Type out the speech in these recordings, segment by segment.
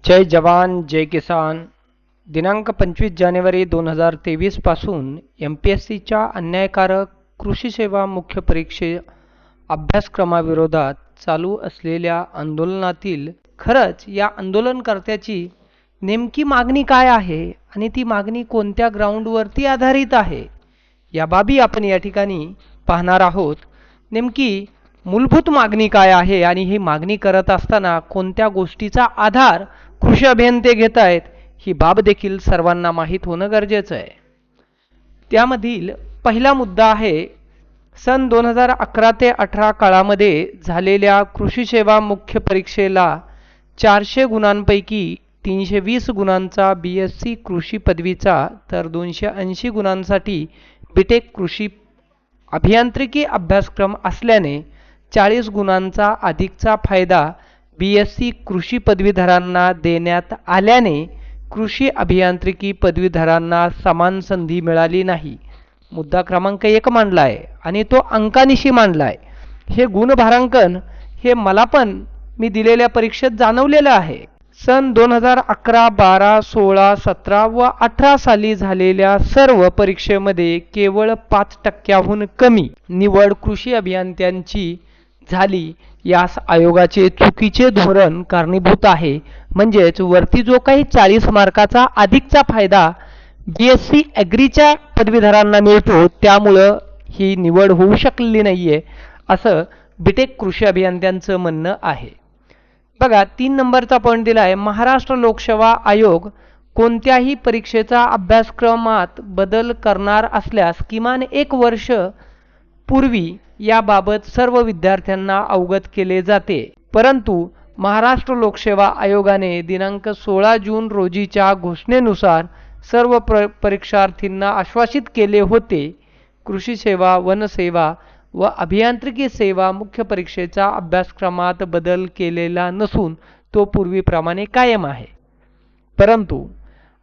जय जवान जय किसान. दिनांक 25 जानेवारी 2023 पासून MPSCच्या अन्यायकारक कृषी सेवा मुख्य परीक्षे अभ्यासक्रमाविरोधात चालू असलेल्या आंदोलनातील खरंच या आंदोलनकर्त्याची नेमकी मागणी काय आहे आणि ती मागणी कोणत्या ग्राउंडवरती आधारित आहे या बाबी आपण या ठिकाणी पाहणार आहोत. नेमकी मूलभूत मागणी काय आहे आणि ही मागणी करत असताना कोणत्या गोष्टीचा आधार कृषी अभियंते घेत आहेत ही बाब देखील सर्वांना माहीत होणं गरजेचं आहे. त्यामधील पहिला मुद्दा आहे सन 2011 ते 18 काळामध्ये झालेल्या कृषी सेवा मुख्य परीक्षेला 400 गुणांपैकी 320 गुणांचा BSc कृषी पदवीचा तर 280 गुणांसाठी बीटेक कृषी अभियांत्रिकी अभ्यासक्रम असल्याने 40 गुणांचा अधिकचा फायदा BSc कृषी पदवीधरांना देण्यात आल्याने कृषी अभियांत्रिकी पदवीधरांना समान संधी मिळाली नाही. मुद्दा क्रमांक 1 मांडला आहे आणि तो अंकानिशी मांडला आहे. हे गुणभारांकन हे मला पण मी दिलेल्या परीक्षेत जाणवलेलं आहे. सन 2011, 12, 16, 17 व 18 साली झालेल्या सर्व परीक्षेमध्ये केवळ 5% कमी निवड कृषी अभियंत्यांची झाली. यास आयोगाचे चुकीचे धोरण कारणीभूत आहे. म्हणजेच वरती जो काही 40 मार्काचा अधिकचा फायदा BSc ॲग्रीच्या पदवीधरांना मिळतो त्यामुळं ही निवड होऊ शकलेली नाहीये असं बीटेक कृषी अभियंत्यांचं म्हणणं आहे. बघा 3 नंबरचा पॉईंट दिला आहे. महाराष्ट्र लोकसेवा आयोग कोणत्याही परीक्षेचा अभ्यासक्रमात बदल करणार असल्यास किमान 1 वर्ष पूर्वी याबाबत सर्व विद्यार्थ्यांना अवगत केले जाते. परंतु महाराष्ट्र लोकसेवा आयोगाने दिनांक 16 जून रोजीच्या घोषणेनुसार सर्व परीक्षार्थींना आश्वासित केले होते. कृषी सेवा, वनसेवा व अभियांत्रिकी सेवा मुख्य परीक्षेचा अभ्यासक्रमात बदल केलेला नसून तो पूर्वीप्रमाणे कायम आहे. परंतु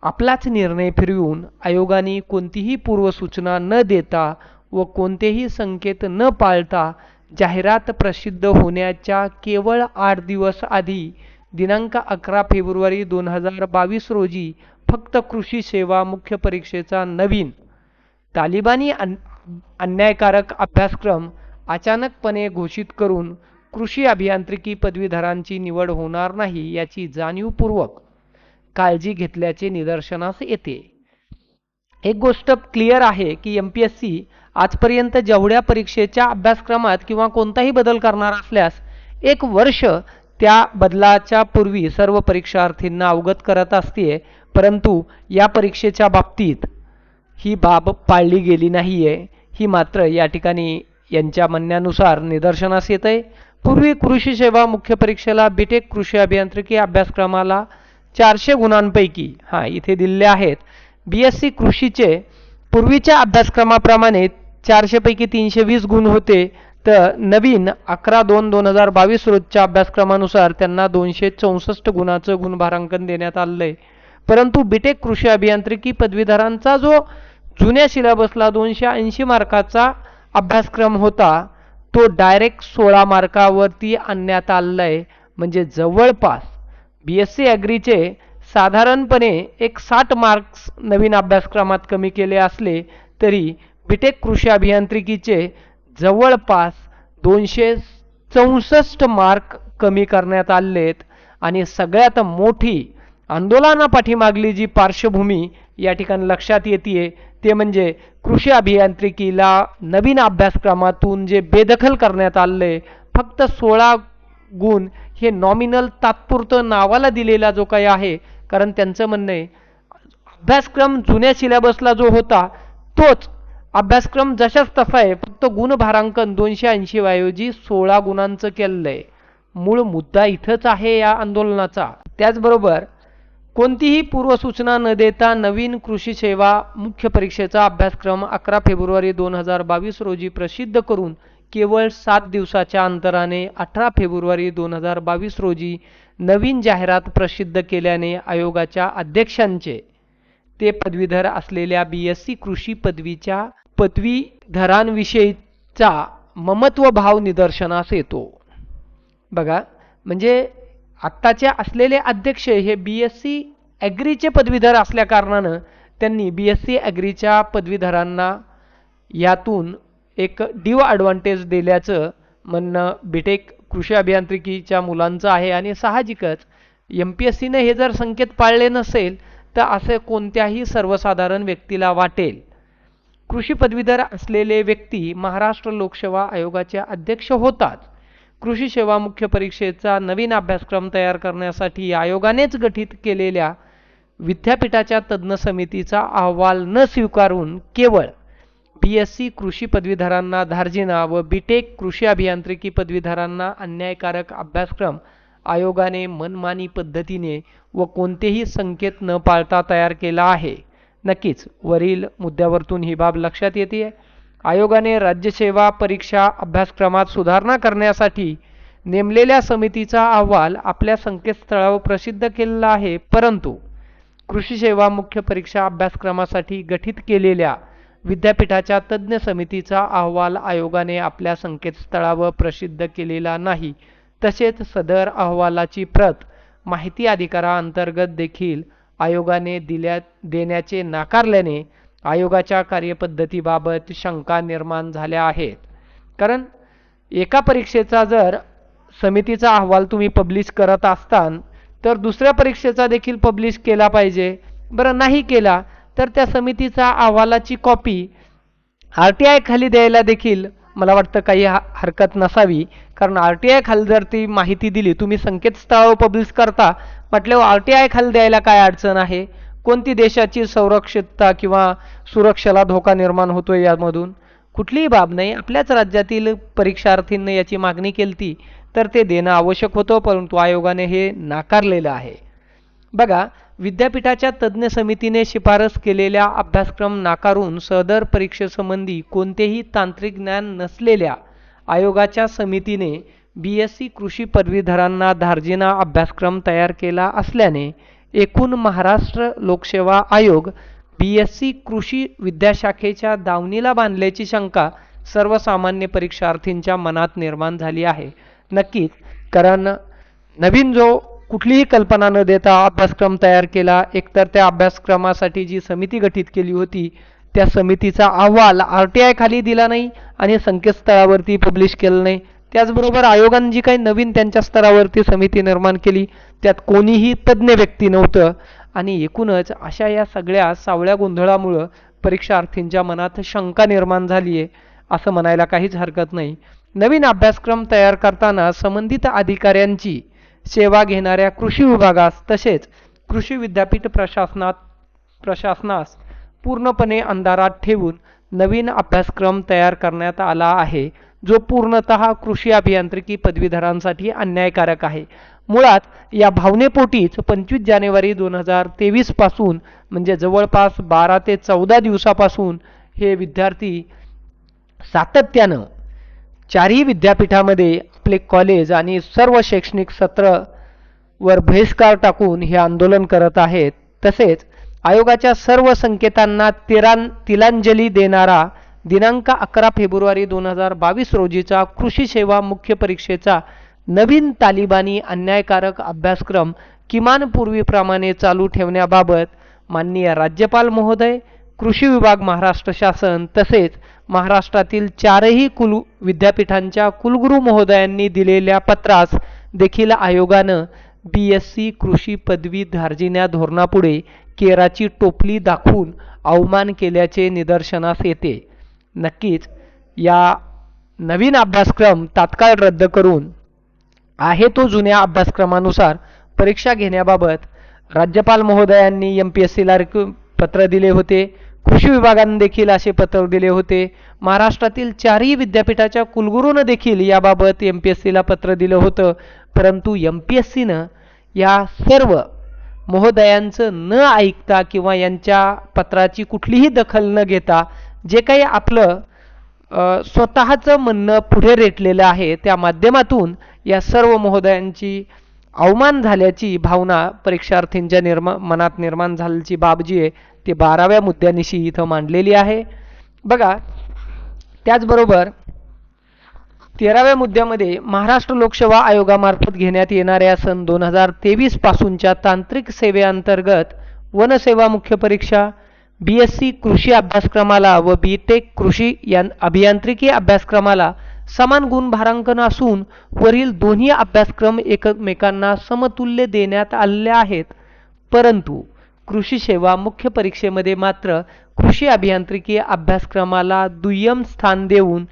आपलाच निर्णय फिरवून आयोगाने कोणतीही पूर्वसूचना न देता व कोणतेही संकेत न पाळता जाहिरात प्रसिद्ध होण्याच्या केवळ 8 दिवस आधी दिनांक 11 फेब्रुवारी 2022 रोजी फक्त कृषी सेवा मुख्य परीक्षेचा नवीन तालिबानी अन्यायकारक अभ्यासक्रम अचानकपणे घोषित करून कृषी अभियांत्रिकी पदवीधरांची निवड होणार नाही याची जाणीवपूर्वक काळजी घेतल्याचे निदर्शनास येते. एक गोष्ट क्लिअर आहे की MPSC आजपर्यंत जेवढ्या परीक्षेच्या अभ्यासक्रमात किंवा कोणताही बदल करणार असल्यास 1 वर्ष त्या बदलाच्या पूर्वी सर्व परीक्षार्थींना अवगत करत असते. परंतु या परीक्षेच्या बाबतीत ही बाब पाळली गेली नाहीये. ही मात्र या ठिकाणी यांच्या म्हणण्यानुसार निदर्शनास येत आहे. पूर्वी कृषी सेवा मुख्य परीक्षेला बीटेक कृषी अभियांत्रिकी अभ्यासक्रमाला 400 गुणांपैकी इथे दिलेले आहेत. BSc कृषीचे पूर्वीच्या अभ्यासक्रमाप्रमाणे 400 पैकी 320 गुण होते. तर नवीन 11/2/2022 रोजच्या अभ्यासक्रमानुसार त्यांना 264 गुणाचं गुणभारांकन देण्यात आलं आहे. परंतु बीटेक कृषी अभियांत्रिकी पदवीधरांचा जो जुन्या सिलेबसला 280 मार्काचा अभ्यासक्रम होता तो डायरेक्ट 16 मार्कावरती आणण्यात आलेला आहे. म्हणजे जवळपास BSc ॲग्रीचे साधारणपणे 60 मार्क्स नवीन अभ्यासक्रमात कमी केले असले तरी बीटेक कृषी अभियांत्रिकीचे जवळपास 264 मार्क कमी करण्यात आलेत. आणि सगळ्यात मोठी आंदोलनापाठीमागली जी पार्श्वभूमी या ठिकाणी लक्षात येते ते म्हणजे कृषी अभियांत्रिकीला नवीन अभ्यासक्रमातून जे बेदखल करण्यात आले फक्त 16 गुण हे नॉमिनल तात्पुरतं नावाला दिलेला जो काही आहे. कारण त्यांचं म्हणणं आहे अभ्यासक्रम जुन्या सिलेबसला जो होता तोच अभ्यासक्रम जशाच तसा आहे फक्त गुणभारांकन 280 ऐवजी 16 गुणांचं केलेलं आहे. मूळ मुद्दा इथंच आहे या आंदोलनाचा. त्याचबरोबर कोणतीही पूर्वसूचना न देता नवीन कृषी सेवा मुख्य परीक्षेचा अभ्यासक्रम 11 फेब्रुवारी 2022 रोजी प्रसिद्ध करून केवळ 7 दिवसाच्या अंतराने 18 फेब्रुवारी 2022 रोजी नवीन जाहिरात प्रसिद्ध केल्याने आयोगाच्या अध्यक्षांचे ते पदवीधर असलेल्या BSc कृषी पदवीच्या पदवीधरांविषयीचा ममत्व भाव निदर्शनास येतो. बघा म्हणजे आत्ताचे असलेले अध्यक्ष हे BSc ॲग्रीचे पदवीधर असल्या कारणानं त्यांनी BSc ॲग्रीच्या पदवीधरांना यातून एक ॲडव्हान्टेज दिल्याचं म्हणणं बीटेक कृषी अभियांत्रिकीच्या मुलांचं आहे आणि साहजिकच MPSCने हे जर संकेत पाळले नसेल तर असे कोणत्याही सर्वसाधारण व्यक्तीला वाटेल. कृषी पदवीधर असलेले व्यक्ती महाराष्ट्र लोकसेवा आयोगाचे अध्यक्ष होतात. कृषी सेवा मुख्य परीक्षेचा नवीन अभ्यासक्रम तयार करण्यासाठी आयोगानेच गठीत केलेल्या विद्यापीठाच्या तज्ज्ञ समितीचा अहवाल न स्वीकारून केवळ BSc कृषी पदवीधरांना धार्जिना व बीटेक कृषी अभियांत्रिकी पदवीधरांना अन्यायकारक अभ्यासक्रम आयोगाने मनमानी पद्धतीने व कोणतेही संकेत न पाळता तयार केला आहे. नक्कीच वरील मुद्द्यावरतून ही बाब लक्षात येते. आयोगाने राज्यसेवा परीक्षा अभ्यासक्रमात सुधारणा करण्यासाठी नेमलेल्या समितीचा अहवाल आपल्या संकेतस्थळावर प्रसिद्ध केलेला आहे, परंतु कृषी सेवा मुख्य परीक्षा अभ्यासक्रमासाठी गठीत केलेल्या विद्यापीठाच्या तज्ज्ञ समितीचा अहवाल आयोगाने आपल्या संकेतस्थळावर प्रसिद्ध केलेला नाही. तसेच सदर अहवालाची प्रत माहिती अधिकाराअंतर्गत देखील आयोगाने देण्याचे नाकारल्याने आयोगाच्या कार्यपद्धतीबाबत शंका निर्माण झाल्या आहेत. कारण एका परीक्षेचा जर समितीचा अहवाल तुम्ही पब्लिश करत असतान तर दुसऱ्या परीक्षेचा देखील पब्लिश केला पाहिजे. बरं, नाही केला तर त्या समितीचा अहवालाची कॉपी RTI खाली द्यायला देखील मला वाटतं काही हरकत नसावी. कारण RTI खाली जर ती माहिती दिली, तुम्ही संकेतस्थळावर पब्लिश करता म्हटल्यावर RTI खाली द्यायला काय अडचण आहे? कोणती देशाची सुरक्षितता किंवा सुरक्षेला धोका निर्माण होतोय यामधून? कुठलीही बाब नाही. आपल्याच राज्यातील परीक्षार्थींनी याची मागणी केली तर ते देणं आवश्यक होतं, परंतु आयोगाने हे नाकारलेलं आहे. बघा, विद्यापीठाच्या तज्ज्ञ समितीने शिफारस केलेल्या अभ्यासक्रम नाकारून सदर परीक्षेसंबंधी कोणतेही तांत्रिक ज्ञान नसलेल्या आयोगाच्या समितीने BSc कृषी पदवीधरांना धार्जिना अभ्यासक्रम तयार केला असल्याने एकूण महाराष्ट्र लोकसेवा आयोग BSc कृषी विद्याशाखेच्या दावणीला बांधल्याची शंका सर्वसामान्य परीक्षार्थींच्या मनात निर्माण झाली आहे. नक्कीच, कारण नवीन जो कुठलीही कल्पना न देता अभ्यासक्रम तयार केला, एकतर त्या अभ्यासक्रमासाठी जी समिती गठीत केली होती त्या समितीचा अहवाल RTI खाली दिला नाही आणि संकेतस्थळावरती पब्लिश केलं नाही. त्याचबरोबर आयोगाने जी काही नवीन त्यांच्या स्तरावरती समिती निर्माण केली त्यात कोणीही तज्ज्ञ व्यक्ती नव्हतं आणि एकूणच अशा या सगळ्या सावळ्या गोंधळामुळं परीक्षार्थींच्या मनात शंका निर्माण झाली आहे असं म्हणायला काहीच हरकत नाही. नवीन अभ्यासक्रम तयार करताना संबंधित अधिकाऱ्यांची सेवा घेणाऱ्या कृषी विभागास तसेच कृषी विद्यापीठ प्रशासनास पूर्णपणे अंधारात ठेवून नवीन अभ्यासक्रम तयार करण्यात आला आहे, जो पूर्णतः कृषी अभियांत्रिकी पदवीधरांसाठी अन्यायकारक आहे. मुळात या भावनेपोटीच 25 जानेवारी 2023 पासून म्हणजे जवळपास 12 ते 14 दिवसापासून हे विद्यार्थी सातत्यानं चारही विद्यापीठामध्ये आपले कॉलेज आणि सर्व शैक्षणिक सत्र वर बहिष्कार टाकून हे आंदोलन करत आहेत. तसेच आयोगाच्या सर्व संकेतांना तिलांजली देणारा दिनांक 11 फेब्रुवारी 2022 रोजीचा कृषी सेवा मुख्य परीक्षेचा नवीन तालिबानी अन्यायकारक अभ्यासक्रम किमान पूर्वीप्रमाणे चालू ठेवण्याबाबत माननीय राज्यपाल महोदय, कृषी विभाग महाराष्ट्र शासन तसेच महाराष्ट्रातील चारही विद्यापीठांच्या कुलगुरू महोदयांनी दिलेल्या पत्रास देखील आयोगानं BSc कृषी पदवी धार्जिण्या धोरणापुढे केराची टोपली दाखवून अवमान केल्याचे निदर्शनास येते. नक्कीच या नवीन अभ्यासक्रम तात्काळ रद्द करून आहे तो जुन्या अभ्यासक्रमानुसार परीक्षा घेण्याबाबत राज्यपाल महोदयांनी MPSCला पत्र दिले होते. कृषी विभागाने देखील असे पत्र दिले होते. महाराष्ट्रातील चारही विद्यापीठाच्या कुलगुरूंनी देखील याबाबत MPSCला पत्र दिलं होतं. परंतु MPSCनं या सर्व महोदयांचं न ऐकता किंवा यांच्या पत्राची कुठलीही दखल न घेता जे काही आपलं स्वतःचं म्हणणं पुढे रेटलेलं आहे त्या माध्यमातून या सर्व महोदयांची अवमान झाल्याची भावना परीक्षार्थींच्या मनात निर्माण झाल्याची बाब जी आहे ती 12व्या मुद्द्यानिशी इथं मांडलेली आहे. बघा, त्याचबरोबर 13व्या मुद्द्यामध्ये महाराष्ट्र लोकसेवा आयोगामार्फत घेण्यात येणाऱ्या सन 2023 पासूनच्या तांत्रिक सेवेअंतर्गत वनसेवा मुख्य परीक्षा, BSc कृषी अभ्यासक्रमाला व BTech कृषी अभियांत्रिकी अभ्यासक्रमाला समान गुण भारांकन असून वरील दोन्ही अभ्यासक्रम एकमेकांना समतुल्य देण्यात आले आहेत. परंतु कृषी सेवा मुख्य परीक्षेमध्ये मात्र कृषी अभियांत्रिकी अभ्यासक्रमाला दुय्यम स्थान देऊन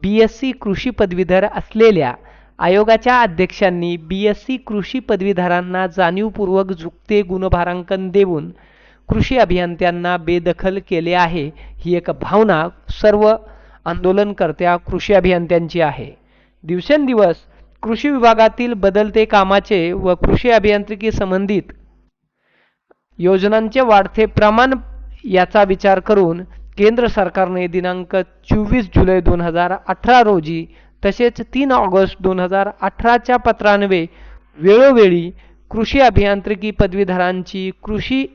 BSc कृषी पदवीधर असलेल्या आयोगाच्या अध्यक्षांनी BSc कृषी पदवीधरांना जाणीवपूर्वक झुकते गुणभारांकन देऊन कृषी अभियंत्यांना बेदखल केले आहे. ही एक भावना सर्व आंदोलनकर्त्या कृषी अभियंत्यांची आहे. दिवसेंदिवस कृषी विभागातील बदलते कामाचे व कृषी अभियांत्रिकी संबंधित योजनांचे वाढते प्रमाण याचा विचार करून केंद्र सरकारने दिनांक 24 जुलै 2018 रोजी तसेच 3 ऑगस्ट 2018च्या पत्रान्वये वेळोवेळी कृषी अभियांत्रिकी पदवीधरांची कृषी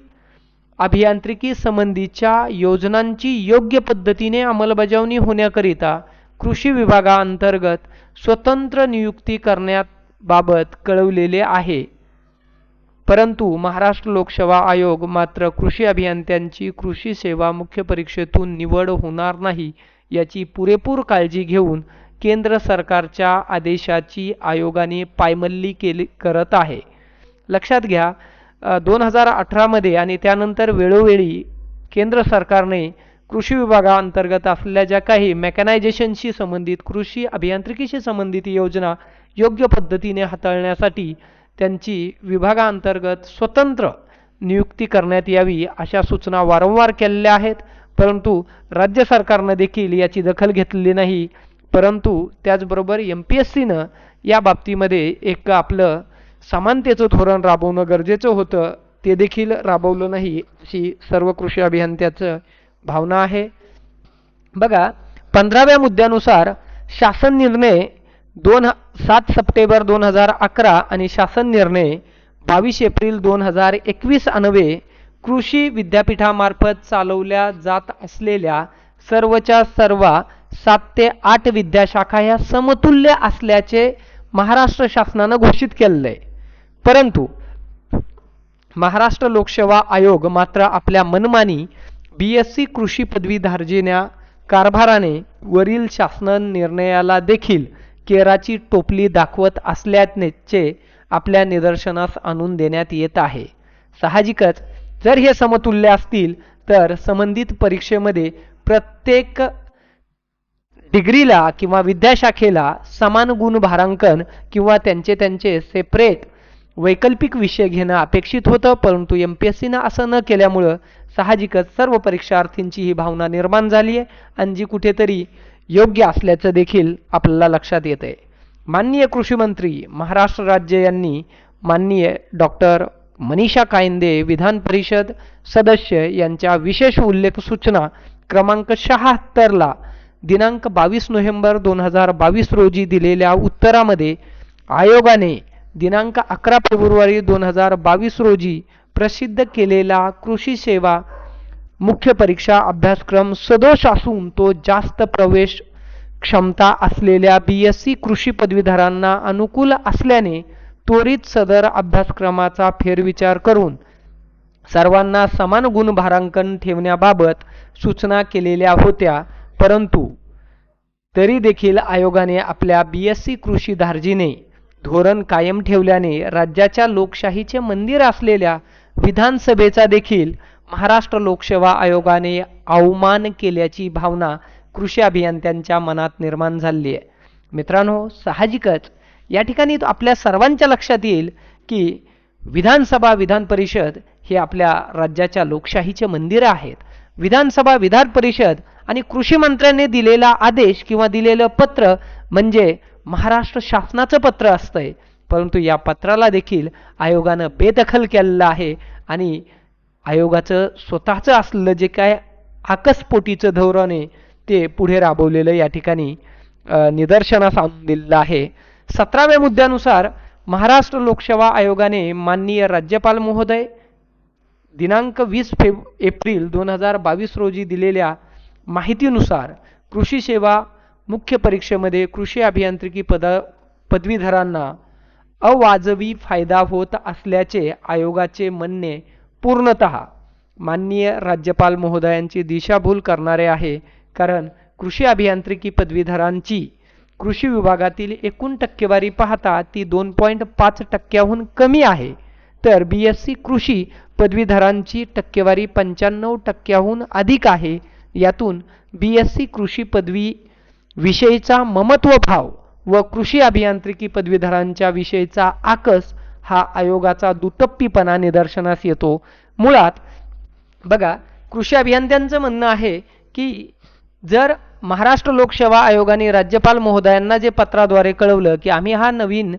अभियांत्रिकी संबंधीच्या योजनांची योग्य पद्धतीने अंमलबजावणी होण्याकरिता कृषी विभागाअंतर्गत स्वतंत्र नियुक्ती करण्याबाबत कळवलेले आहे. परंतु महाराष्ट्र लोकसेवा आयोग मात्र कृषी अभियंत्यांची कृषी सेवा मुख्य परीक्षेतून निवड होणार नाही याची पुरेपूर काळजी घेऊन केंद्र सरकारच्या आदेशाची आयोगाने पायमल्ली करत आहे. लक्षात घ्या, 2018 मध्ये आणि त्यानंतर वेळोवेळी केंद्र सरकारने कृषी विभागाअंतर्गत असलेल्या ज्या काही मेकॅनायझेशनशी संबंधित कृषी अभियांत्रिकीशी संबंधित योजना योग्य पद्धतीने हाताळण्यासाठी त्यांची विभागाअंतर्गत स्वतंत्र नियुक्ती करण्यात यावी अशा सूचना वारंवार केलेल्या आहेत. परंतु राज्य सरकारने देखील याची दखल घेतलेली नाही. परंतु त्याचबरोबर MPSCनं या बाबतीमध्ये एक आपलं समानतेचं धोरण राबवणं गरजेचं होतं, ते देखील राबवलं नाही अशी सर्व कृषी अभियंत्याचं भावना आहे. बघा, 15व्या मुद्द्यानुसार शासन निर्णय 7 सप्टेंबर 2011 आणि शासन निर्णय 22 एप्रिल 2021 अन्वये कृषी विद्यापीठामार्फत चालवल्या जात असलेल्या सर्वच्या सर्व 7 ते 8 विद्याशाखा ह्या समतुल्य असल्याचे महाराष्ट्र शासनानं घोषित केलेलं आहे. परंतु महाराष्ट्र लोकसेवा आयोग मात्र आपल्या मनमानी BSc कृषी पदवीधारजीच्या कारभाराने वरील शासन निर्णयाला देखील केराची टोपली दाखवत असल्याचे आपल्या निदर्शनास आणून देण्यात येत आहे. साहजिकच जर हे समतुल्य असतील तर संबंधित परीक्षेमध्ये प्रत्येक डिग्रीला किंवा विद्याशाखेला समान गुण भारांकन किंवा त्यांचे सेपरेट वैकल्पिक विषय घेणं अपेक्षित होतं. परंतु MPSCनं असं न केल्यामुळं साहजिकच सर्व परीक्षार्थींची ही भावना निर्माण झाली आहे आणि जी कुठेतरी योग्य असल्याचं देखील आपल्याला लक्षात येते. माननीय कृषी मंत्री महाराष्ट्र राज्य यांनी माननीय डॉक्टर मनीषा कायंदे विधान परिषद सदस्य यांच्या विशेष उल्लेख सूचना क्रमांक 76 ला दिनांक 22 नोव्हेंबर 2022 रोजी दिलेल्या उत्तरामध्ये आयोगाने दिनांक 11 फेब्रुवारी 2022 रोजी प्रसिद्ध केलेला कृषी सेवा मुख्य परीक्षा अभ्यासक्रम सदोष असून तो जास्त प्रवेश क्षमता असलेल्या BSc कृषी पदवीधरांना अनुकूल असल्याने त्वरित सदर अभ्यासक्रमाचा फेरविचार करून सर्वांना समान गुण भारांकन ठेवण्याबाबत सूचना केलेल्या होत्या. परंतु तरी देखील आयोगाने आपल्या BSc कृषी धारजीने धोरण कायम ठेवल्याने राज्याच्या लोकशाहीचे मंदिर असलेल्या विधानसभेचा देखील महाराष्ट्र लोकसेवा आयोगाने अवमान केल्याची भावना कृषी अभियंत्यांच्या मनात निर्माण झाली आहे. मित्रांनो, साहजिकच या ठिकाणी आपल्या सर्वांच्या लक्षात येईल की विधानसभा विधान परिषद हे आपल्या राज्याच्या लोकशाहीचे मंदिर आहेत. विधानसभा विधान परिषद आणि कृषी मंत्र्यांनी दिलेला आदेश किंवा दिलेलं पत्र म्हणजे महाराष्ट्र शासनाचं पत्र असतंय. परंतु या पत्राला देखील आयोगानं बेदखल केलेलं आहे आणि आयोगाचं स्वतःचं असलेलं जे काय आकस्फोटीचं धोरण आहे ते पुढे राबवलेलं या ठिकाणी निदर्शनास आणून दिलेलं आहे. 17व्या मुद्द्यानुसार महाराष्ट्र लोकसेवा आयोगाने माननीय राज्यपाल महोदय दिनांक 20 एप्रिल 2022 रोजी दिलेल्या माहितीनुसार कृषी सेवा मुख्य परीक्षेमध्ये कृषी अभियांत्रिकी पदवीधरांना अवाजवी फायदा होत असल्याचे आयोगाचे म्हणणे पूर्णतः माननीय राज्यपाल महोदयांची दिशाभूल करणारे आहे. कारण कृषी अभियांत्रिकी पदवीधरांची कृषी विभागातील एकूण टक्केवारी पाहता ती 2.5% कमी आहे. तर BSc कृषी पदवीधरांची टक्केवारी 95% अधिक आहे. यातून BSc कृषी पदवी विषयीचा ममत्वभाव व कृषी अभियांत्रिकी पदवीधरांच्या विषयीचा आकस हा आयोगाचा दुटप्पीपणा निदर्शनास येतो. मुळात बघा, कृषी अभियंत्यांचं म्हणणं आहे की जर महाराष्ट्र लोकसेवा आयोगाने राज्यपाल महोदयांना जे पत्राद्वारे कळवलं की आम्ही हा नवीन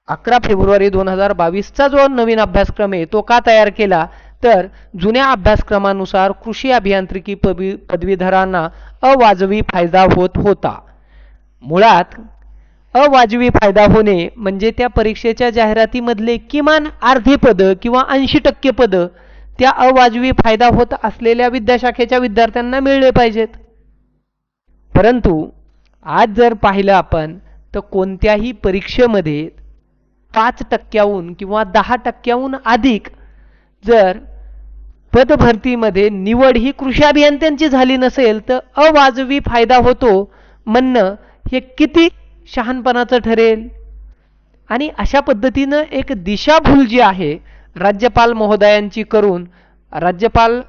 11 फेब्रुवारी 2022चा जो नवीन अभ्यासक्रम आहे तो का तयार केला, तर जुन्या अभ्यासक्रमानुसार कृषी अभियांत्रिकी पदवीधरांना अवाजवी फायदा होत होता. मुळात अवाजवी फायदा होणे म्हणजे त्या परीक्षेच्या जाहिरातीमधले किमान अर्धे पद किंवा 80% पद त्या अवाजवी फायदा होत असलेल्या विद्याशाखेच्या विद्यार्थ्यांना मिळले पाहिजेत. परंतु आज जर पाहिलं आपण तर कोणत्याही परीक्षेमध्ये 5% किंवा 10% अधिक जर पदभरतीमध्ये निवड ही कृषी अभियंत्यांची झाली नसेल तर अवाजवी फायदा होतो म्हणणं हे किती शहाणपणाचं ठरेल. आणि अशा पद्धतीनं एक दिशाभूल जी आहे राज्यपाल महोदयांची करून राज्यपाल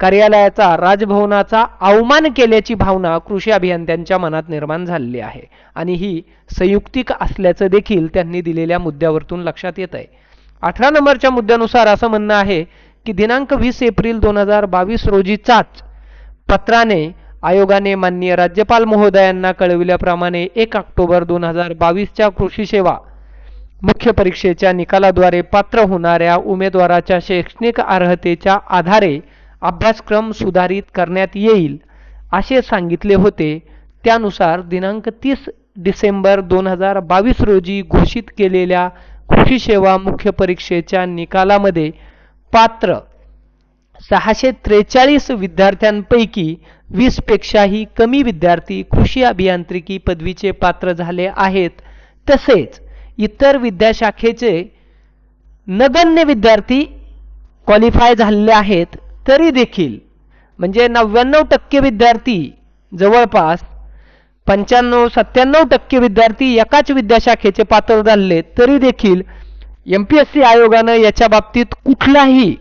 कार्यालयाचा राजभवनाचा अवमान केल्याची भावना कृषी अभियंत्यांच्या मनात निर्माण झालेली आहे. आणि ही संयुक्तिक असल्याचं देखील त्यांनी दिलेल्या मुद्द्यावरून लक्षात येत आहे. 18 नंबरच्या मुद्द्यानुसार असं म्हणणं आहे की दिनांक 20 एप्रिल 2022 रोजीचाच पत्राने आयोगाने माननीय राज्यपाल महोदयांना कळविल्याप्रमाणे 1 ऑक्टोबर 2022च्या कृषी सेवा मुख्य परीक्षेच्या निकालाद्वारे पात्र होणाऱ्या उमेदवाराच्या शैक्षणिक अर्हतेच्या आधारे अभ्यासक्रम सुधारित करण्यात येईल असे सांगितले होते. त्यानुसार दिनांक 30 डिसेंबर 2022 रोजी घोषित केलेल्या कृषी सेवा मुख्य परीक्षेच्या निकालामध्ये पात्र 643 विद्यार्थ्यांपैकी 20 पेक्षाही कमी विद्यार्थी कृषी अभियांत्रिकी पदवीचे पात्र झाले आहेत. तसेच इतर विद्याशाखेचे नगण्य विद्यार्थी क्वालिफाय झालेले आहेत. तरी देखील म्हणजे 99% विद्यार्थी जवळपास 95-97% विद्यार्थी एकाच विद्याशाखेचे पात्र झाले. तरी देखील MPSC आयोगाने याच्या बाबतीत कुठलाही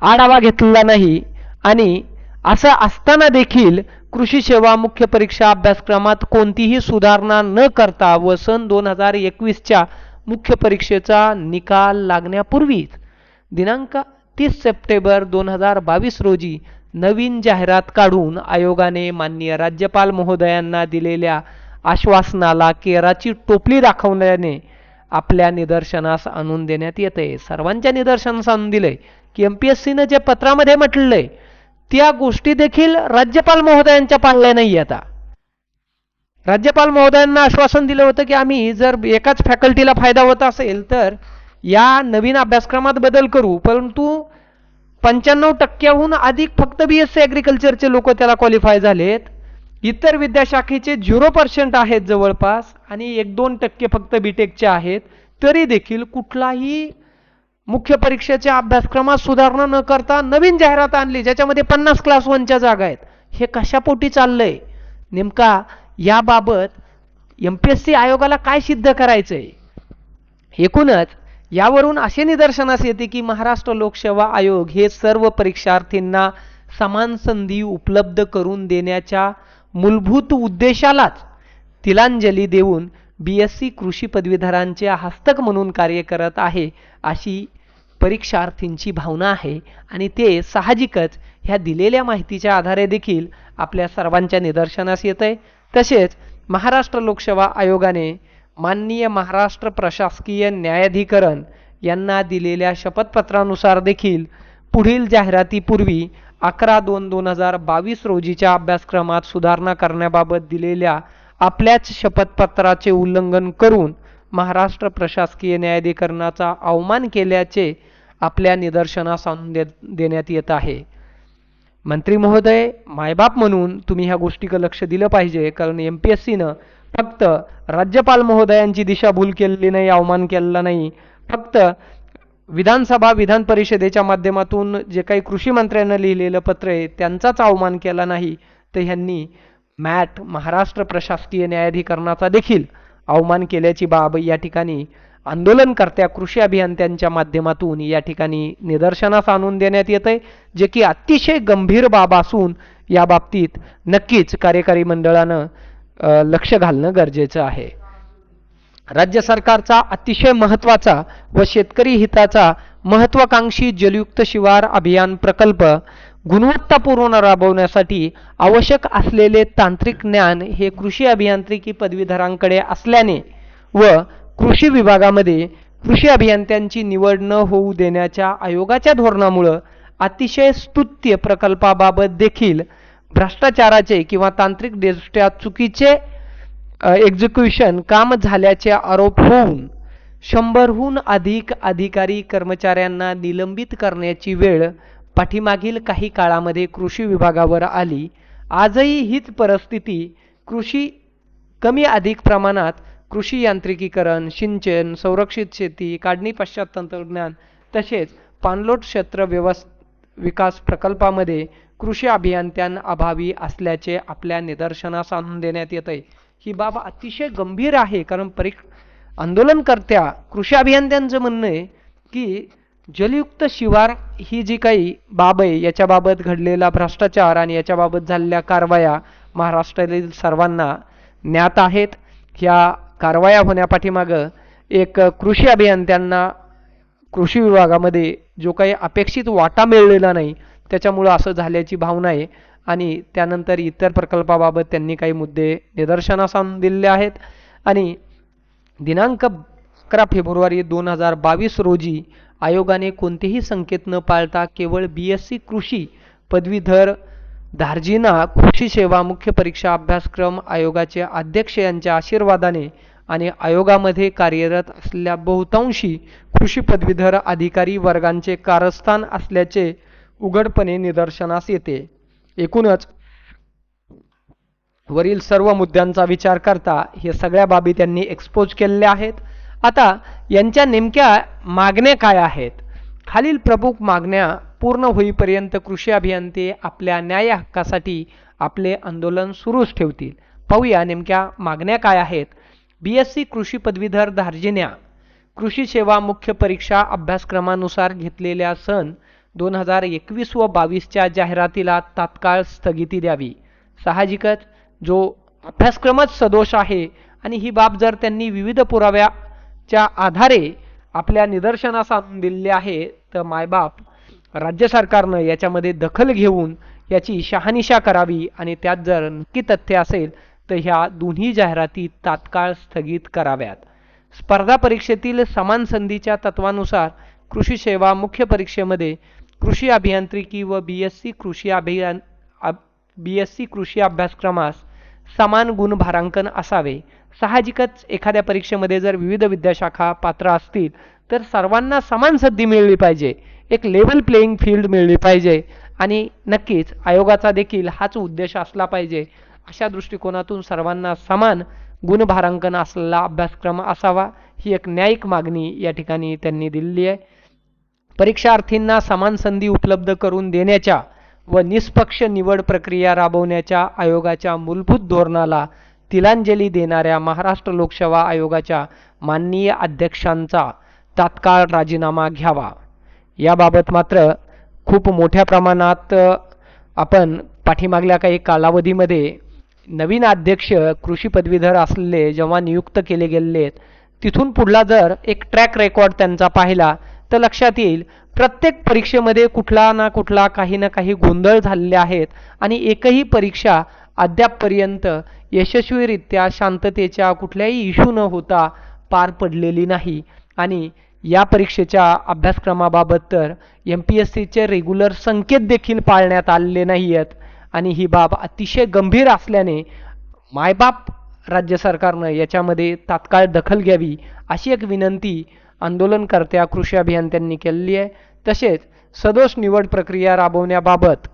आढावा घेतलेला नाही. आणि असं असताना देखील कृषी सेवा मुख्य परीक्षा अभ्यासक्रमात कोणतीही सुधारणा न करता व सन 2021च्या मुख्य परीक्षेचा निकाल लागण्यापूर्वीच दिनांक 30 सप्टेंबर 2022 रोजी नवीन जाहिरात काढून आयोगाने माननीय राज्यपाल महोदयांना दिलेल्या आश्वासनाला केराची टोपली दाखवल्याने आपल्या निदर्शनास आणून देण्यात येते. सर्वांच्या निदर्शनास आणून दिले की MPSCने जे पत्रामध्ये म्हटलंय त्या गोष्टी देखील राज्यपाल महोदयांच्या पाळल्या नाही. आता राज्यपाल महोदयांना आश्वासन दिलं होतं की आम्ही जर एकाच फॅकल्टीला फायदा होत असेल तर या नवीन अभ्यासक्रमात बदल करू. परंतु 95%हून अधिक फक्त BSc ॲग्रिकल्चरचे लोक त्याला क्वालिफाय झालेत. इतर विद्याशाखेचे 0% आहेत जवळपास आणि 1-2% फक्त BTechचे आहेत. तरी देखील कुठलाही मुख्य परीक्षेच्या अभ्यासक्रमात सुधारणा न करता नवीन जाहिरात आणली ज्याच्यामध्ये 50 क्लास 1च्या जागा आहेत. हे कशापोटी चाललंय नेमका, याबाबत MPSC आयोगाला काय सिद्ध करायचंय. एकूणच यावरून असे निदर्शनास येते की महाराष्ट्र लोकसेवा आयोग हे सर्व परीक्षार्थींना समान संधी उपलब्ध करून देण्याच्या मूलभूत उद्देशालाच तिलांजली देऊन BSc कृषी पदवीधरांचे हस्तक म्हणून कार्य करत आहे अशी परीक्षार्थींची भावना आहे. आणि ते साहजिकच ह्या दिलेल्या माहितीच्या आधारे देखील आपल्या सर्वांच्या निदर्शनास येतंय. तसेच महाराष्ट्र लोकसेवा आयोगाने माननीय महाराष्ट्र प्रशासकीय न्यायाधिकरण यांना दिलेल्या शपथपत्रानुसार देखील पुढील जाहिरातीपूर्वी 11/2/2022 रोजीच्या अभ्यासक्रमात सुधारणा करण्याबाबत दिलेल्या आपल्याच शपथपत्राचे उल्लंघन करून महाराष्ट्र प्रशासकीय न्यायाधिकरणाचा अवमान केल्याचे आपल्या निदर्शनास आणून देण्यात येत आहे. मंत्री महोदय, मायबाप म्हणून तुम्ही ह्या गोष्टीकडे लक्ष दिलं पाहिजे, कारण MPSCनं फक्त राज्यपाल महोदयांची दिशाभूल केलेली नाही, अवमान केलेला नाही, फक्त विधानसभा विधान परिषदेच्या माध्यमातून जे काही कृषी मंत्र्यांना लिहिलेलं पत्र आहे त्यांचाच अवमान केला नाही, तर ह्यांनी मॅट महाराष्ट्र प्रशासकीय न्यायाधिकरणाचा देखील अवमान केल्याची बाब या ठिकाणी आंदोलनकर्त्या कृषी अभियंत्यांच्या माध्यमातून या ठिकाणी निदर्शनास आणून देण्यात येते, जे की अतिशय गंभीर बाब असून या बाबतीत नक्कीच कार्यकारी मंडळानं लक्ष घालणं गरजेचं आहे. राज्य सरकारचा अतिशय महत्त्वाचा व शेतकरी हिताचा महत्त्वाकांक्षी जलयुक्त शिवार अभियान प्रकल्प गुणवत्तापूर्ण राबवण्यासाठी आवश्यक असलेले तांत्रिक ज्ञान हे कृषी अभियांत्रिकी पदवीधरांकडे असल्याने व कृषी विभागामध्ये कृषी अभियंत्यांची निवड न होऊ देण्याच्या आयोगाच्या धोरणामुळे अतिशय स्तुत्य प्रकल्पाबाबत देखील भ्रष्टाचाराचे किंवा तांत्रिकदृष्ट्या चुकीचे एक्झिक्युशन काम झाल्याचे आरोप होऊन 100हून अधिक अधिकारी कर्मचाऱ्यांना निलंबित करण्याची वेळ पाठीमागील काही काळामध्ये कृषी विभागावर आली. आजही हीच परिस्थिती कमी अधिक प्रमाणात कृषी यांत्रिकीकरण, सिंचन, संरक्षित शेती, काढणी पश्चात तंत्रज्ञान तसेच पाणलोट क्षेत्र विकास प्रकल्पामध्ये कृषी अभियंत्यांअभावी असल्याचे आपल्या निदर्शनास आणून देण्यात येते. ही बाब अतिशय गंभीर आहे, कारण आंदोलनकर्त्या कृषी अभियंत्यांचं म्हणणं आहे की जलयुक्त शिवार ही जी काही बाब आहे याच्याबाबत घडलेला भ्रष्टाचार आणि याच्याबाबत झालेल्या कारवाया महाराष्ट्रातील सर्वांना ज्ञात आहेत. ह्या कारवाया होण्यापाठीमागं एक कृषी अभियंत्यांना कृषी विभागामध्ये जो काही अपेक्षित वाटा मिळलेला नाही त्याच्यामुळं असं झाल्याची भावना आहे आणि त्यानंतर इतर प्रकल्पाबाबत त्यांनी काही मुद्दे निदर्शनास आणून दिलेले आहेत. आणि दिनांक 11 फेब्रुवारी 2022 रोजी आयोगाने कोणतेही संकेत न पाळता केवळ BSc कृषी पदवीधर धारजींना कृषी सेवा मुख्य परीक्षा अभ्यासक्रम आयोगाचे अध्यक्ष यांच्या आशीर्वादाने आणि आयोगामध्ये कार्यरत असलेल्या बहुतांशी कृषी पदवीधर अधिकारी वर्गांचे कारस्थान असल्याचे उघडपणे निदर्शनास येते. एकूणच वरील सर्व मुद्द्यांचा विचार करता हे सगळ्या बाबी त्यांनी एक्सपोज केलेल्या आहेत. आता यांच्या नेमक्या मागण्या काय आहेत? खालील प्रमुख मागण्या पूर्ण होईपर्यंत कृषी अभियंते आपल्या न्याय हक्कासाठी आपले आंदोलन सुरूच ठेवतील. पाहूया नेमक्या मागण्या काय आहेत. BSc कृषी पदवीधर धारजिन्या कृषी सेवा मुख्य परीक्षा अभ्यासक्रमानुसार घेतलेल्या सन 2021 व 22च्या जाहिरातीला तात्काळ स्थगिती द्यावी. साहजिकच जो अभ्यासक्रमच सदोष आहे आणि ही बाब जर त्यांनी विविध पुराव्याच्या आधारे आपल्या निदर्शनास आणून दिलेली आहे तर मायबाप राज्य सरकारनं याच्यामध्ये दखल घेऊन याची शहानिशा करावी आणि त्यात जर नक्की तथ्य असेल तर ह्या दोन्ही जाहिराती तात्काळ स्थगित कराव्यात. स्पर्धा परीक्षेतील समान संधीच्या तत्वानुसार कृषी सेवा मुख्य परीक्षेमध्ये कृषी अभियांत्रिकी व BSc कृषी अभ्यासक्रमास समान गुण भारांकन असावे. साहजिकच एखाद्या परीक्षेमध्ये जर विविध विद्याशाखा पात्र असतील तर सर्वांना समान संधी मिळली पाहिजे, एक लेव्हल प्लेइंग फील्ड मिळली पाहिजे आणि नक्कीच आयोगाचा देखील हाच उद्देश असला पाहिजे. अशा दृष्टिकोनातून सर्वांना समान गुणभारांकन असलेला अभ्यासक्रम असावा ही एक न्यायिक मागणी या ठिकाणी त्यांनी दिलेली आहे. परीक्षार्थींना समान संधी उपलब्ध करून देण्याच्या व निष्पक्ष निवड प्रक्रिया राबवण्याच्या आयोगाच्या मूलभूत धोरणाला तिलांजली देणाऱ्या महाराष्ट्र लोकसेवा आयोगाच्या माननीय अध्यक्षांचा तात्काळ राजीनामा घ्यावा. याबाबत मात्र खूप मोठ्या प्रमाणात आपण पाठीमागल्या काही कालावधीमध्ये नवीन अध्यक्ष कृषी पदवीधर असलेले जेव्हा नियुक्त केले गेलेत तिथून पुढला जर एक ट्रॅक रेकॉर्ड त्यांचा पाहिला तर लक्षात येईल प्रत्येक परीक्षेमध्ये कुठला ना कुठला काही ना काही गोंधळ झालेले आहेत आणि एकही परीक्षा अद्यापपर्यंत यशस्वीरित्या शांततेच्या कुठल्याही इश्यू न होता पार पडलेली नाही. आणि या परीक्षेच्या अभ्यासक्रमाबाबत तर MPSCचे रेग्युलर संकेत देखील पाळण्यात आलेले नाही आहेत आणि ही बाब अतिशय गंभीर असल्याने मायबाप राज्य सरकारनं याच्यामध्ये तात्काळ दखल घ्यावी अशी एक विनंती आंदोलनकर्त्या कृषी अभियंत्यांनी केलेली आहे. तसेच सदोष निवड प्रक्रिया राबवण्याबाबत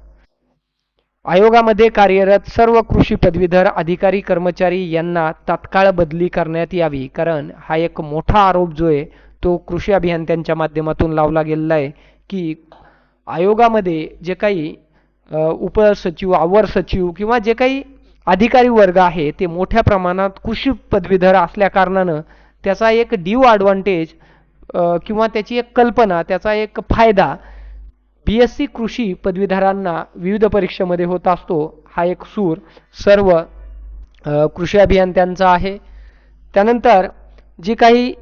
आयोगामध्ये कार्यरत सर्व कृषी पदवीधर अधिकारी कर्मचारी यांना तात्काळ बदली करण्यात यावी, कारण हा एक मोठा आरोप जो आहे तो कृषी अभियंत्यांच्या माध्यमातून लावला गेलेला आहे की आयोगामध्ये जे काही उपसचिव, अवर सचिव किंवा जे काही अधिकारी वर्ग आहे ते मोठ्या प्रमाणात कृषी पदवीधर असल्या कारणानं त्याचा एक ॲडव्हान्टेज किंवा त्याची एक कल्पना, त्याचा एक फायदा BSc कृषी पदवीधरांना विविध परीक्षेमध्ये होत असतो. हा एक सूर सर्व कृषी अभियंत्यांचा आहे. त्यानंतर जी काही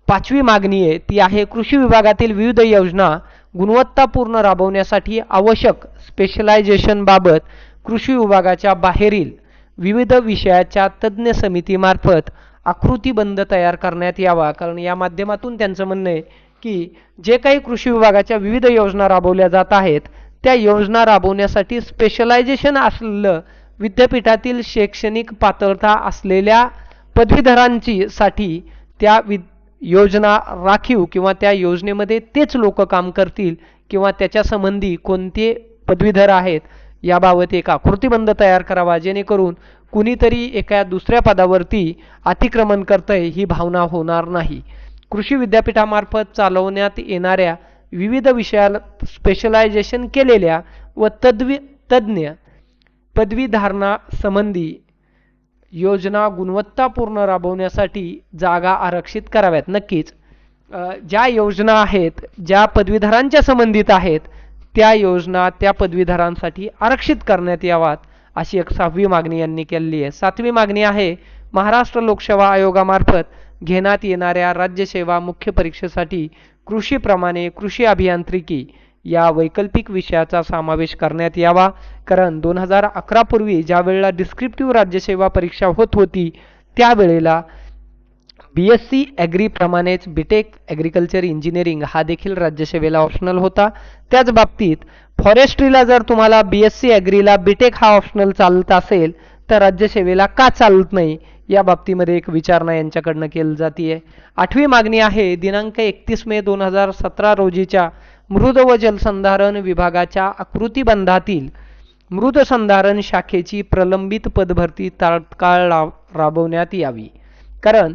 पाचवी मागणी आहे ती आहे कृषी विभागातील विविध योजना गुणवत्तापूर्ण राबवण्यासाठी आवश्यक स्पेशलायझेशन बाबत कृषी विभागाच्या बाहेरील विविध विषयाच्या तज्ज्ञ समितीमार्फत आकृतीबंध तयार करण्यात यावा. कारण या माध्यमातून त्यांचं म्हणणं आहे की जे काही कृषी विभागाच्या विविध योजना राबवल्या जात आहेत त्या योजना राबवण्यासाठी स्पेशलायझेशन असलेलं विद्यापीठातील शैक्षणिक पात्रता असलेल्या पदवीधरांची साठी त्या योजना राखीव किंवा त्या योजनेमध्ये तेच लोक काम करतील किंवा त्याच्या संबंधी कोणते पदवीधर आहेत याबाबत एक आकृतीबंध तयार करावा, जेणेकरून कुणीतरी एका दुसऱ्या पदावरती अतिक्रमण करतंय ही भावना होणार नाही. कृषी विद्यापीठामार्फत चालवण्यात येणाऱ्या विविध विषयाला स्पेशलायझेशन केलेल्या व तज्ज्ञ पदवीधारणा संबंधी योजना गुणवत्तापूर्ण राबवण्यासाठी जागा आरक्षित कराव्यात. नक्कीच ज्या योजना आहेत ज्या पदवीधरांच्या संबंधित आहेत त्या योजना त्या पदवीधरांसाठी आरक्षित करण्यात याव्यात अशी एक 6वी मागणी यांनी केलेली आहे. 7वी मागणी आहे महाराष्ट्र लोकसेवा आयोगामार्फत घेण्यात येणाऱ्या राज्यसेवा मुख्य परीक्षेसाठी कृषीप्रमाणे कृषी अभियांत्रिकी या वैकल्पिक विषयाचा समावेश करण्यात यावा. कारण 2011 पूर्वी ज्या वेळेला डिस्क्रिप्टिव्ह राज्यसेवा परीक्षा होत होती त्यावेळेला BSc ॲग्री प्रमाणेच BTech ॲग्रिकल्चर इंजिनिअरिंग हा देखील राज्यसेवेला ऑप्शनल होता. त्याच बाबतीत फॉरेस्ट्रीला जर तुम्हाला BSc ॲग्रीला BTech हा ऑप्शनल चालत असेल तर राज्यसेवेला का चालत नाही या बाबतीमध्ये एक विचारणा यांच्याकडनं केली जाते. 8वी मागणी आहे दिनांक 31 मे 2017 रोजीच्या मृद व जलसंधारण विभागाच्या आकृतीबंधातील मृदसंधारण शाखेची प्रलंबित पदभरती तात्काळ राबवण्यात यावी. कारण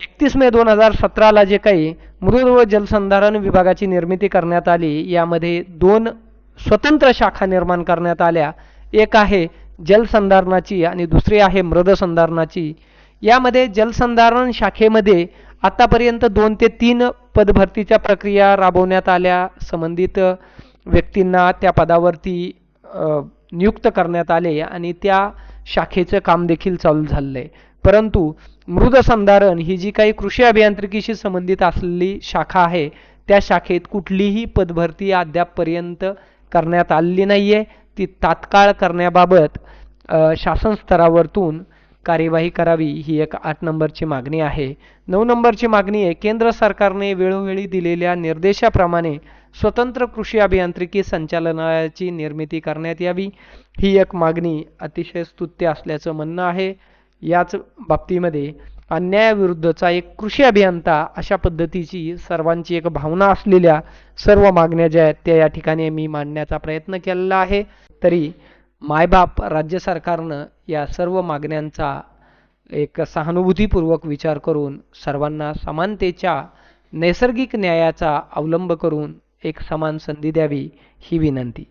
31 मे 2017ला जे काही मृद व जलसंधारण विभागाची निर्मिती करण्यात आली यामध्ये 2 स्वतंत्र शाखा निर्माण करण्यात आल्या. एक आहे जलसंधारणाची आणि दुसरी आहे मृदसंधारणाची. यामध्ये जलसंधारण शाखेमध्ये आतापर्यंत 2 ते 3 पदभरतीच्या प्रक्रिया राबवण्यात आल्या. संबंधित व्यक्तींना त्या पदावरती नियुक्त करण्यात आले आणि त्या शाखेचं काम देखील चालू झालं आहे. परंतु मृदसंधारण ही जी काही कृषी अभियांत्रिकीशी संबंधित असलेली शाखा आहे त्या शाखेत कुठलीही पदभरती अद्यापपर्यंत करण्यात आलेली नाहीये. ती तात्काळ करण्याबाबत शासन स्तरावरतून कार्यवाही करावी ही एक 8 नंबरची मागणी आहे. 9 नंबरची मागणी आहे केंद्र सरकारने वेळोवेळी दिलेल्या निर्देशाप्रमाणे स्वतंत्र कृषी अभियांत्रिकी संचालनालयाची निर्मिती करण्यात यावी. ही एक मागणी अतिशय स्तुत्य असल्याचं म्हणणं आहे. याच बाबतीमध्ये अन्यायाविरुद्धचा एक कृषी अभियंता अशा पद्धतीची सर्वांची एक भावना असलेल्या सर्व मागण्या ज्या आहेत त्या या ठिकाणी मी मांडण्याचा प्रयत्न केलेला आहे. तरी मायबाप राज्य सरकारनं या सर्व मागण्यांचा एक सहानुभूतीपूर्वक विचार करून सर्वांना समानतेच्या नैसर्गिक न्यायाचा अवलंब करून एक समान संधी द्यावी ही विनंती.